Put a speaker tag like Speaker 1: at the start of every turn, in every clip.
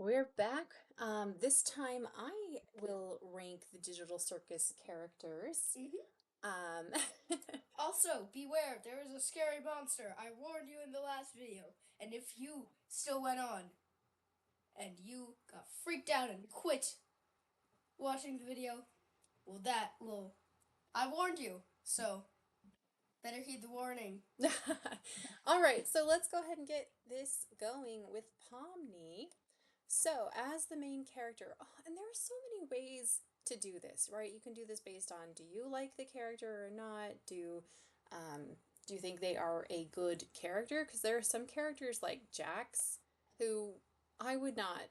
Speaker 1: We're back. This time I will rank the Digital Circus characters.
Speaker 2: hmm
Speaker 1: Um,
Speaker 2: Also, beware, there is a scary monster. I warned you in the last video. And if you still went on and you got freaked out and quit watching the video, I warned you. So, better heed the warning.
Speaker 1: all right, so let's go ahead and get this going with Pomni. So, as the main character, oh, and there are so many ways to do this, right? You can do this based on do you like the character or not? Do you think they are a good character? Because there are some characters like Jax who I would not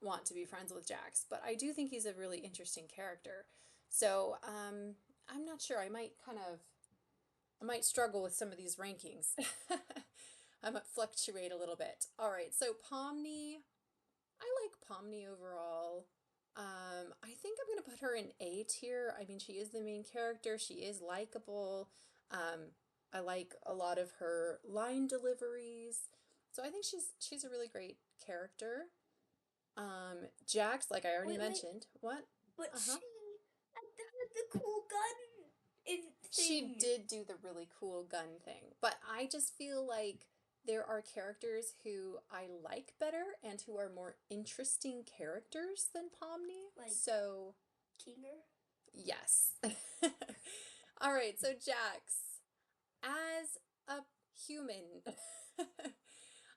Speaker 1: want to be friends with Jax, but I do think he's a really interesting character. So, I'm not sure. I might struggle with some of these rankings. I might fluctuate a little bit. All right, so Pomni, I like Pomni overall. I think I'm gonna put her in A tier. I mean, she is the main character. She is likable. Um, I like a lot of her line deliveries. So I think she's a really great character. Jax, like I already
Speaker 2: Wait,
Speaker 1: mentioned. What?
Speaker 2: but
Speaker 1: Uh-huh.
Speaker 2: she had the cool gun
Speaker 1: She
Speaker 2: thing.
Speaker 1: did do the really cool gun thing, but I just feel like there are characters who I like better and who are more interesting characters than Pomni.
Speaker 2: Like,
Speaker 1: So,
Speaker 2: Kinger?
Speaker 1: yes. All right, so Jax, as a human,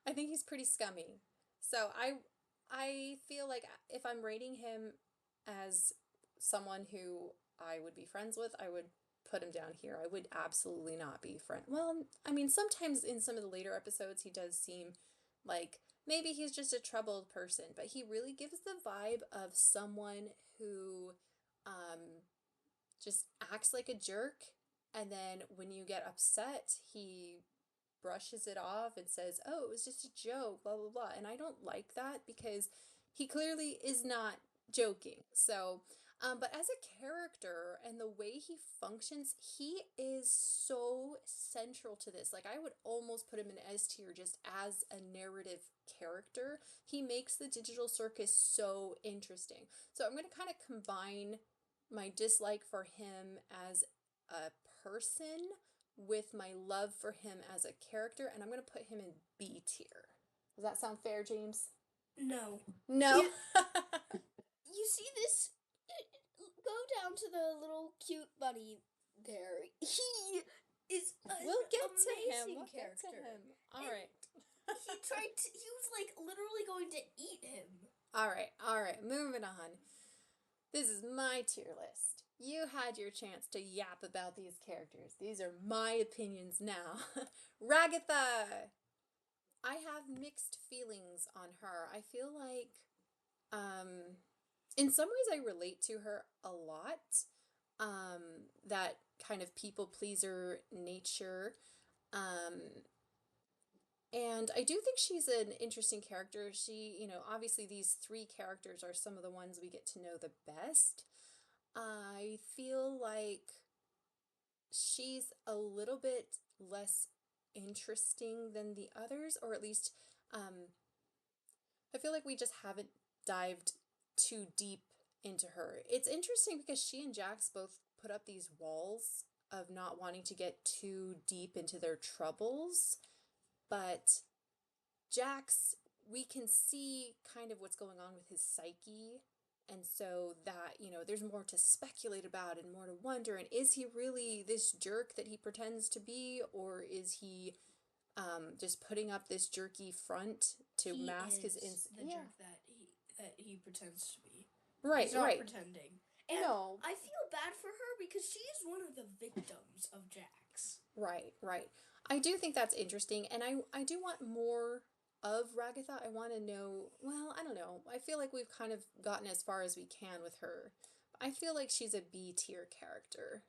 Speaker 1: I think he's pretty scummy. So I feel like if I'm rating him as someone who I would be friends with, I would put him down here. I would absolutely not be friend. Well, I mean, sometimes in some of the later episodes, he does seem like maybe he's just a troubled person, but he really gives the vibe of someone who um, just acts like a jerk. And then when you get upset, he brushes it off and says, "Oh, it was just a joke, blah, blah, blah." And I don't like that because he clearly is not joking. So, but as a character and the way he functions, he is so central to this. Like, I would almost put him in S tier just as a narrative character. He makes the digital circus so interesting. So, I'm going to kind of combine my dislike for him as a person with my love for him as a character, and I'm going to put him in B tier. Does that sound fair, James?
Speaker 2: No.
Speaker 1: No?
Speaker 2: You, you see this? Go down to the little cute bunny there. He is an
Speaker 1: We'll get to him.
Speaker 2: amazing
Speaker 1: We'll get to
Speaker 2: character.
Speaker 1: him. All
Speaker 2: And
Speaker 1: right.
Speaker 2: he was like literally going to eat him.
Speaker 1: All right. All right. Moving on. This is my tier list. You had your chance to yap about these characters. These are my opinions now. Ragatha! I have mixed feelings on her. I feel like um, in some ways I relate to her a lot. That kind of people pleaser nature. Um, and I do think she's an interesting character. Obviously these three characters are some of the ones we get to know the best. I feel like she's a little bit less interesting than the others, or at least um, I feel like we just haven't dived too deep into her. It's interesting because she and Jax both put up these walls of not wanting to get too deep into their troubles, but Jax, we can see kind of what's going on with his psyche. And so that, there's more to speculate about and more to wonder. And is he really this jerk that he pretends to be? Or is he just putting up this jerky front to
Speaker 2: He
Speaker 1: mask his
Speaker 2: is the
Speaker 1: yeah.
Speaker 2: jerk that he pretends to be.
Speaker 1: Right,
Speaker 2: He's not
Speaker 1: right.
Speaker 2: pretending. And
Speaker 1: No,
Speaker 2: I feel bad for her because she is one of the victims of Jax.
Speaker 1: right, right. I do think that's interesting, and I do want more of Ragatha. I want to know, well, I don't know. I feel like we've kind of gotten as far as we can with her. I feel like she's a B tier character.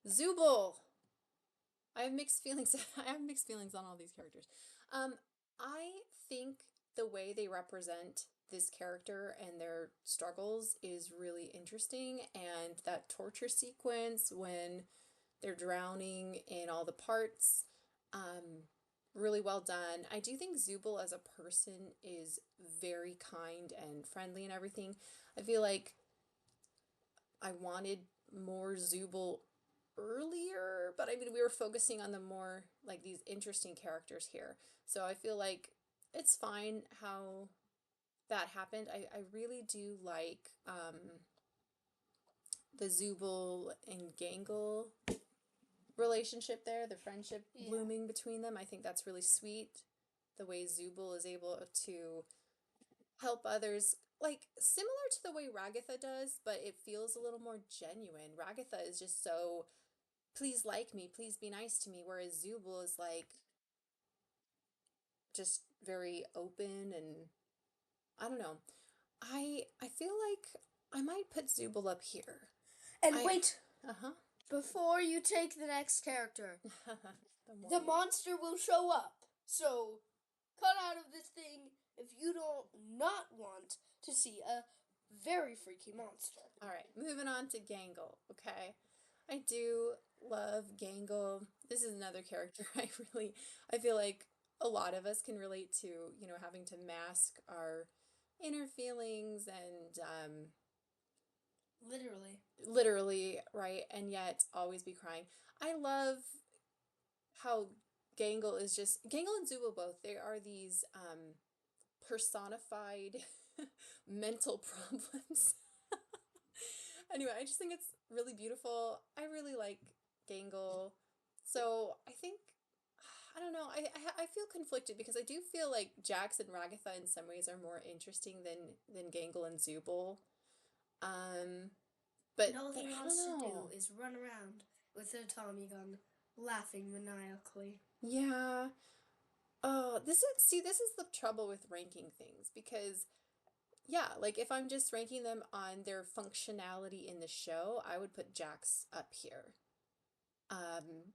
Speaker 1: Zubul! I have mixed feelings. I have mixed feelings on all these characters. Um, I think the way they represent this character and their struggles is really interesting, and that torture sequence when they're drowning in all the parts. Um, really well done. I do think Zubul as a person is very kind and friendly and everything. I feel like I wanted more Zubul earlier, but I mean, we were focusing on the more like these interesting characters here. So I feel like it's fine how that happened. I really do like the Zubul and Gangle relationship there, the friendship blooming between them. I think that's really sweet. The way Zubul is able to help others, like similar to the way Ragatha does, but it feels a little more genuine. Ragatha is just so, please like me, please be nice to me, whereas Zubul is like just very open and I don't know. I feel like I might put Zubul up here.
Speaker 2: And
Speaker 1: I,
Speaker 2: wait,
Speaker 1: uh-huh.
Speaker 2: before you take the next character, the
Speaker 1: warning.
Speaker 2: monster will show up. So, cut out of this thing if you don't not want to see a very freaky monster.
Speaker 1: All right, moving on to Gangle, okay? I do love Gangle. This is another character I feel like a lot of us can relate to, you know, having to mask our inner feelings and literally, right? And yet always be crying. I love how Gangle is just Gangle and Zubul both. They are these personified mental problems. Anyway, I just think it's really beautiful. I really like Gangle. So I think I don't know. I feel conflicted because I do feel like Jax and Ragatha in some ways are more interesting than Gangle and Zubul. Um, but
Speaker 2: And all he
Speaker 1: I
Speaker 2: wants
Speaker 1: don't
Speaker 2: to
Speaker 1: know.
Speaker 2: do is run around with a Tommy gun, laughing maniacally.
Speaker 1: Yeah. Oh, this is the trouble with ranking things because yeah, like if I'm just ranking them on their functionality in the show, I would put Jax up here. Um,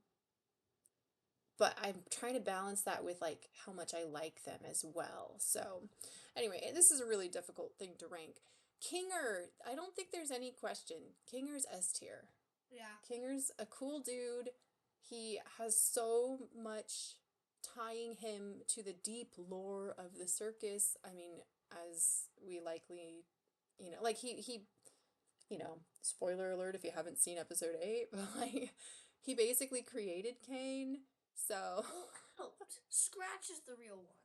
Speaker 1: but I'm trying to balance that with like how much I like them as well. So, anyway, this is a really difficult thing to rank. Kinger, I don't think there's any question. Kinger's S tier.
Speaker 2: Yeah.
Speaker 1: Kinger's a cool dude. He has so much tying him to the deep lore of the circus. I mean, as we likely, you know, like he, you know, spoiler alert if you haven't seen episode 8, but like he basically created Kane. So,
Speaker 2: Scratch is the real one.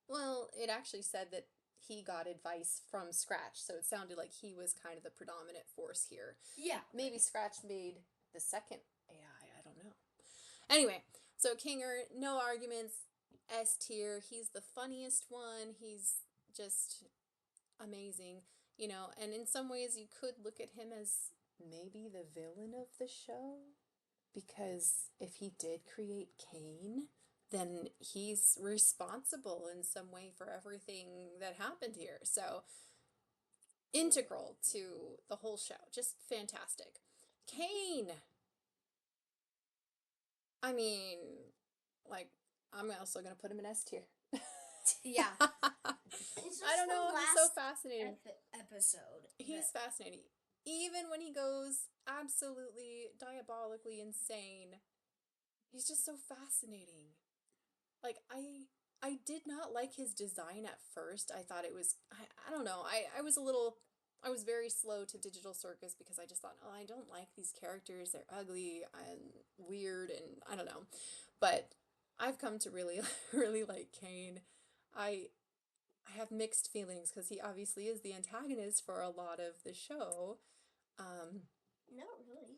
Speaker 1: well, it actually said that he got advice from Scratch, so it sounded like he was kind of the predominant force here.
Speaker 2: Yeah.
Speaker 1: Maybe Scratch made the second AI, I don't know. Anyway, so Kinger, no arguments, S tier. He's the funniest one. He's just amazing, you know, and in some ways you could look at him as maybe the villain of the show because if he did create Kane, then he's responsible in some way for everything that happened here. So, integral to the whole show. Just fantastic. Kane! I mean, like, I'm also going to put him in S tier.
Speaker 2: Yeah.
Speaker 1: I don't know. He's so fascinating.
Speaker 2: Episode.
Speaker 1: He's fascinating. Even when he goes absolutely diabolically insane, he's just so fascinating. Like I did not like his design at first. I thought it was I don't know. I was very slow to Digital Circus because I just thought, oh, I don't like these characters. They're ugly and weird and I don't know. But I've come to really really like Kane. I I have mixed feelings because he obviously is the antagonist for a lot of the show.
Speaker 2: Not really.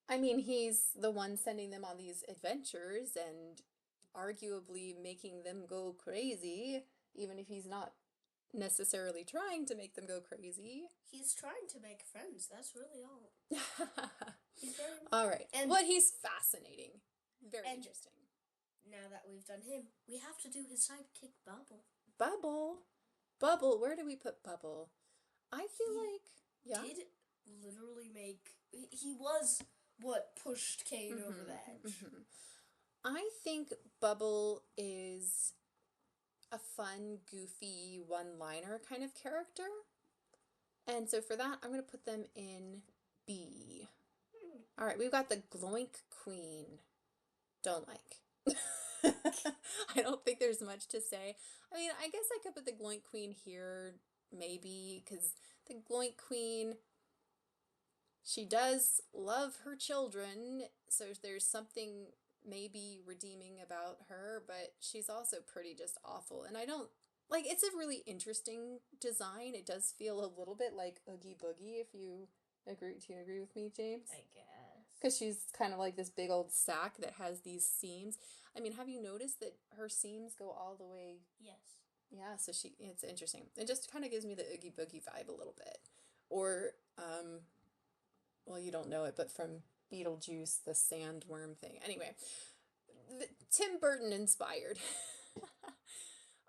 Speaker 1: I mean, he's the one sending them on these adventures and arguably making them go crazy, even if he's not necessarily trying to make them go crazy.
Speaker 2: He's trying to make friends. That's really all. He's very
Speaker 1: all right. But he's fascinating. Very interesting.
Speaker 2: Now that we've done him, we have to do his sidekick, Bubble.
Speaker 1: Bubble. Where do we put Bubble? I feel like
Speaker 2: did literally make. He was what pushed Kane over the edge.
Speaker 1: I think Bubble is a fun, goofy, one-liner kind of character. And so for that, I'm going to put them in B. All right, we've got the Gloink Queen. Don't like. I don't think there's much to say. I mean, I guess I could put the Gloink Queen here, maybe, because the Gloink Queen, she does love her children, so there's something maybe redeeming about her, but she's also pretty just awful. And I don't like it's a really interesting design. It does feel a little bit like Oogie Boogie if you agree. Do you agree with me, James?
Speaker 2: I guess.
Speaker 1: Because she's kind of like this big old sack that has these seams. I mean, have you noticed that her seams go all the way?
Speaker 2: Yes.
Speaker 1: Yeah, so it's interesting. It just kind of gives me the Oogie Boogie vibe a little bit. Or, well, you don't know it, but from Beetlejuice, the sandworm thing. Anyway, Tim Burton inspired.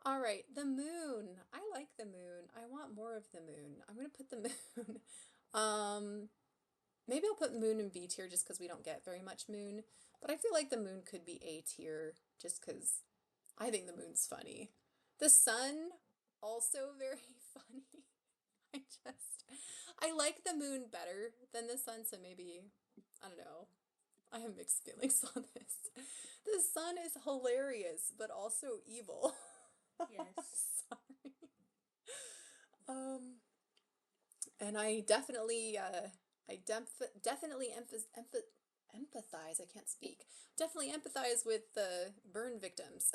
Speaker 1: All right, the moon. I like the moon. I want more of the moon. I'm gonna put the moon. um, Maybe I'll put moon in B tier just because we don't get very much moon. But I feel like the moon could be A tier just because I think the moon's funny. The sun, also very funny. I just, I like the moon better than the sun, so maybe, I don't know. I have mixed feelings on this. The sun is hilarious, but also evil.
Speaker 2: Yes.
Speaker 1: Sorry. Um, and I definitely, definitely empathize. I can't speak. Definitely empathize with the burn victims.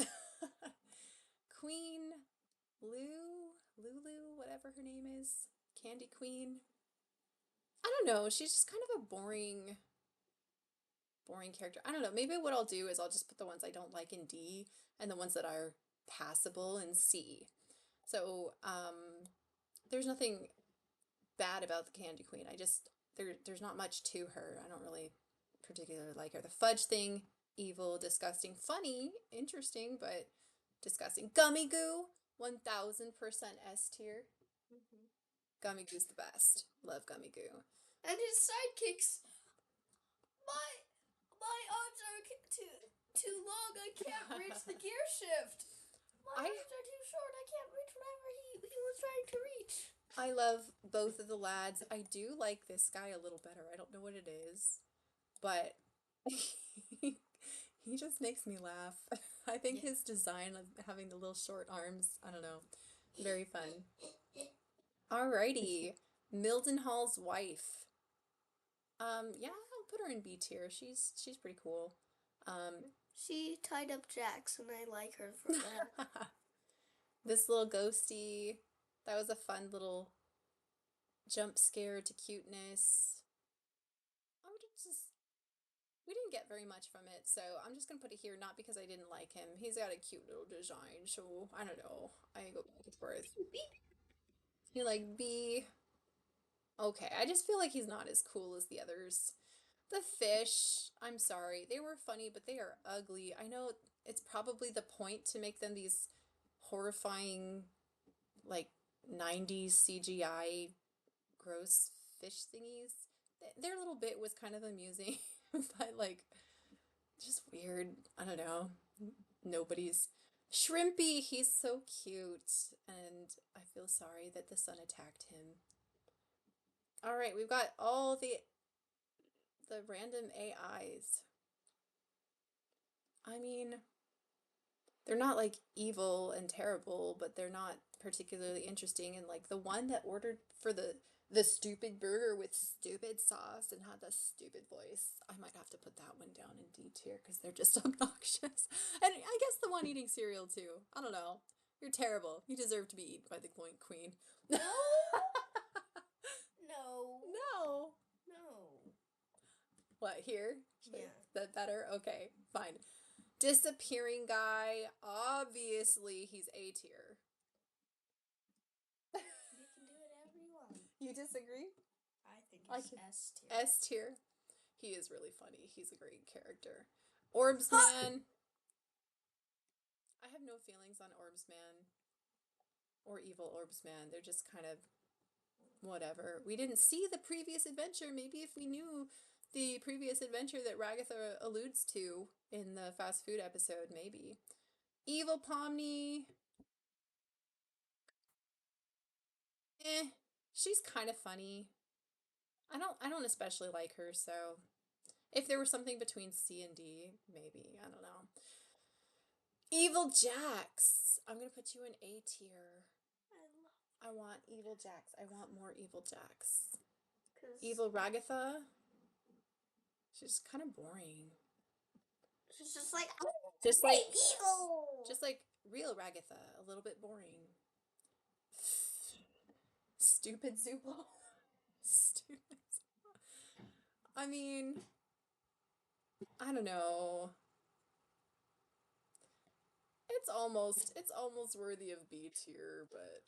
Speaker 1: Queen Lulu, whatever her name is, Candy Queen. I don't know. She's just kind of a boring character. I don't know. Maybe what I'll do is I'll just put the ones I don't like in D and the ones that are passable in C. So, there's nothing bad about the Candy Queen. I just there's not much to her. I don't really particularly like her. The fudge thing, evil, disgusting, funny, interesting, but disgusting. Gummy Goo, 1000% S tier.
Speaker 2: Mm-hmm.
Speaker 1: Gummy Goo's the best. Love Gummy Goo.
Speaker 2: And his sidekicks. My my arms are too long. I can't reach the gear shift. My
Speaker 1: I
Speaker 2: arms are too short. I can't reach whatever he was trying to reach.
Speaker 1: I love both of the lads. I do like this guy a little better. I don't know what it is, but he just makes me laugh. I think
Speaker 2: Yeah.
Speaker 1: his design of having the little short arms, I don't know, very fun. Alrighty, Mildenhall's wife. Yeah, I'll put her in B tier. She's pretty cool. Um,
Speaker 2: She tied up Jax, and I like her for that.
Speaker 1: this little ghosty, that was a fun little jump scare to cuteness. I would just we didn't get very much from it, so I'm just gonna put it here, not because I didn't like him. He's got a cute little design, so I don't know. I go back and forth. You like B? Okay, I just feel like he's not as cool as the others. The fish, I'm sorry, they were funny, but they are ugly. I know it's probably the point to make them these horrifying, like 90s CGI gross fish thingies. Their little bit was kind of amusing, but like just weird. I don't know. Nobody's Shrimpy, he's so cute, and I feel sorry that the sun attacked him. All right, we've got all the random AIs. I mean, they're not like evil and terrible, but they're not particularly interesting. And like the one that ordered for the stupid burger with stupid sauce and had the stupid voice, I might have to put that one down in D tier because they're just obnoxious. And I guess the one eating cereal too. I don't know. You're terrible. You deserve to be eaten by the Gloink Queen.
Speaker 2: No. No.
Speaker 1: No.
Speaker 2: No.
Speaker 1: What, here?
Speaker 2: Yeah.
Speaker 1: Is that better? Okay, fine. Disappearing guy. Obviously, he's A tier.
Speaker 2: You can do whatever you want.
Speaker 1: You disagree?
Speaker 2: I think
Speaker 1: I
Speaker 2: it's
Speaker 1: can.
Speaker 2: S tier.
Speaker 1: S tier. He is really funny. He's a great character. Orbs Man. I have no feelings on Orbs Man or Evil Orbs Man. They're just kind of whatever. We didn't see the previous adventure. Maybe if we knew the previous adventure that Ragatha alludes to in the fast food episode, maybe. Evil Pomni. Eh, she's kind of funny. I don't especially like her, so if there was something between C and D, maybe, I don't know. Evil Jax. I'm gonna put you in A tier. I want Evil Jax. I want more Evil Jax. Evil Ragatha. She's kind of boring.
Speaker 2: She's just like,
Speaker 1: Just like
Speaker 2: evil.
Speaker 1: Just like real Ragatha, a little bit boring. Stupid Zubo. Stupid. I mean, I don't know. It's almost worthy of B tier, but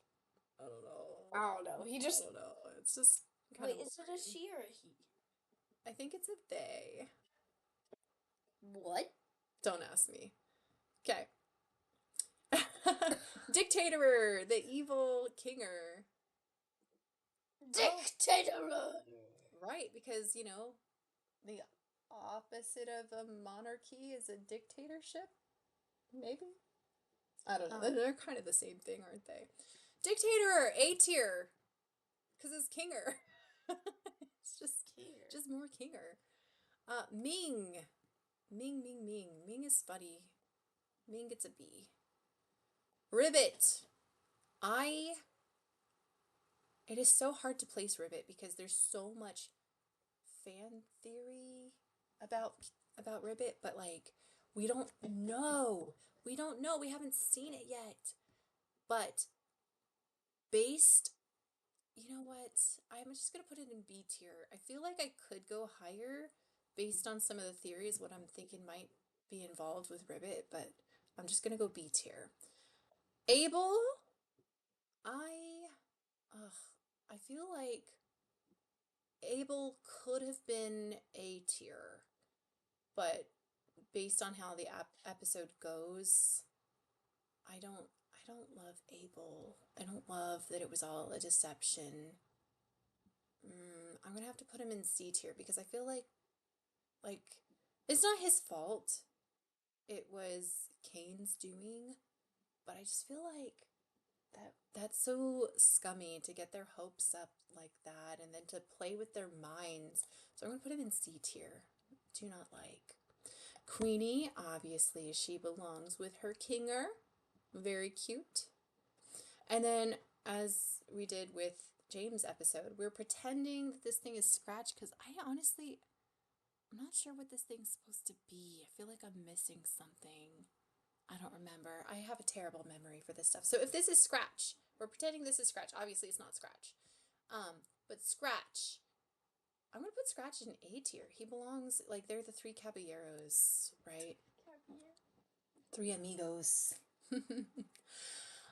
Speaker 1: I don't know.
Speaker 2: I don't know. He just.
Speaker 1: I don't know. It's just kind
Speaker 2: Wait,
Speaker 1: of
Speaker 2: is it a she or a he?
Speaker 1: I think it's a they.
Speaker 2: What?
Speaker 1: Don't ask me. Okay. Dictator, the evil kinger.
Speaker 2: Dictator.
Speaker 1: Right, because, you know, the opposite of a monarchy is a dictatorship? Maybe? I don't know. They're kind of the same thing, aren't they? Dictator, A tier. Because it's kinger. It's just more kinger. Ming. Ming. Ming is funny. Ming gets a B. Ribbit. It is so hard to place Ribbit because there's so much fan theory about Ribbit, but like we don't know. We don't know. We haven't seen it yet. But based, you know what? I'm just gonna put it in B tier. I feel like I could go higher based on some of the theories, what I'm thinking might be involved with Ribbit, but I'm just gonna go B tier. Abel, I, ugh, I feel like Abel could have been A tier, but based on how the episode goes, I don't love Abel. I don't love that it was all a deception. I'm gonna have to put him in C tier because I feel like it's not his fault. It was Kane's doing, but I just feel like that's so scummy to get their hopes up like that and then to play with their minds. So I'm gonna put him in C tier. Do not like. Queenie, obviously, she belongs with her kinger. Very cute. And then, as we did with James' episode, we're pretending that this thing is Scratch because I'm not sure what this thing's supposed to be. I feel like I'm missing something. I don't remember. I have a terrible memory for this stuff. So if this is Scratch, we're pretending this is Scratch. Obviously, it's not Scratch. But Scratch, I'm gonna put Scratch in A tier. He belongs, like, they're the three caballeros, right? Three amigos.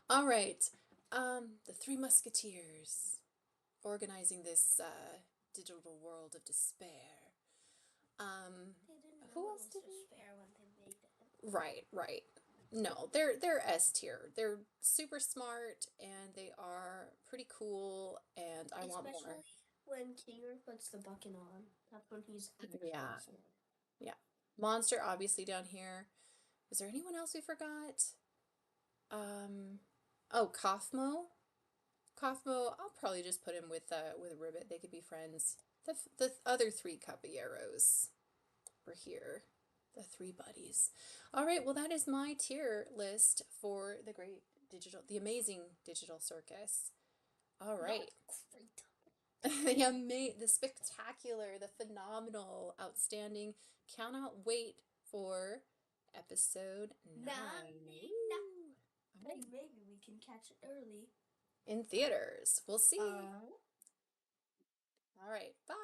Speaker 1: All right. The Three Musketeers organizing this digital world of despair. Who else did
Speaker 2: despair when they made it?
Speaker 1: Right. No, they're S tier. They're super smart and they are pretty cool and I want more.
Speaker 2: Especially when Kinger puts the bucket on. That's when he's
Speaker 1: Yeah. Yeah. Monster obviously down here. Was there anyone else we forgot? Oh, Kaufmo. Kaufmo, I'll probably just put him with Ribbit. They could be friends. The other three caballeros were here. The three buddies. All right, well that is my tier list for the amazing digital circus. All right. The spectacular, the phenomenal, outstanding. Cannot wait for episode 9.
Speaker 2: Maybe we can catch it early.
Speaker 1: In theaters. We'll see. All right, bye.